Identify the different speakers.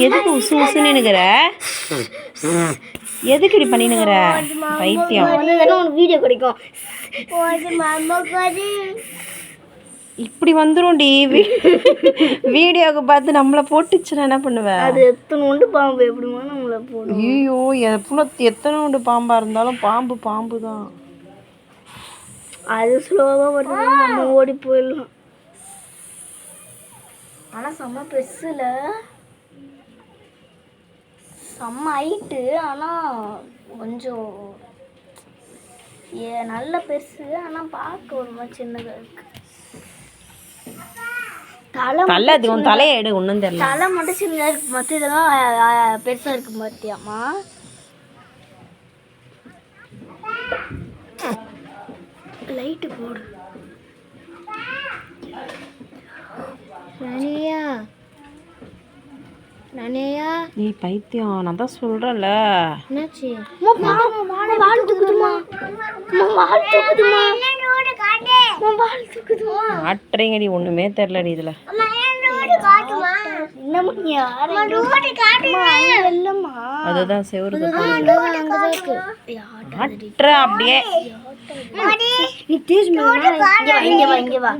Speaker 1: எதுக்கு உசு உசுன்னு நினைக்கிற? எதுக்கு இப்படி பண்ணினுங்கிற? பைத்தியம்.
Speaker 2: வீடியோ கிடைக்கும்.
Speaker 1: இப்படி வந்துரும்டி. வீடியோக்கு பார்த்து நம்மளை போட்டுச்சுன்னா என்ன பண்ணுவேன்?
Speaker 2: அது எத்தனோண்டு பாம்பு எப்படிமா நம்மளை போடும்?
Speaker 1: ஐயோ, எத்தனோண்டு பாம்பா இருந்தாலும் பாம்பு பாம்பு தான்.
Speaker 2: அது ஸ்லோவாக வருது, நம்ம ஓடி போயிடலாம். ஆனால் செம்ம பெருசுல, செம்ம ஹைட்டு. ஆனால் கொஞ்சம் நல்ல பெருசு. ஆனால் பார்க்க ஒரு மாதிரி சின்னதாக இருக்கு.
Speaker 1: தலை தலையை எடு, ஒன்றும் தெரியல.
Speaker 2: தலை மட்டும் சின்னதாக இருக்கு, மற்ற இதெல்லாம் பெருசாக இருக்கு பார்த்தியாம்மா? லைட்டு போடு. நானேயா
Speaker 1: நீ பைத்தியம், நான் தான் சொல்றேன்ல.
Speaker 2: என்னாச்சு? வால் தூக்குதுமா, வால் தூக்குதுமா, வால் தூக்குதுமா.
Speaker 1: ஆட்டுறீங்கடி, ஒண்ணுமே தெரியலடி இதுல. அதுதான் செவரு ஆட்டுற அப்படியே.
Speaker 2: நீ தேஜ் இங்க வா, இங்க வா, இங்க வா.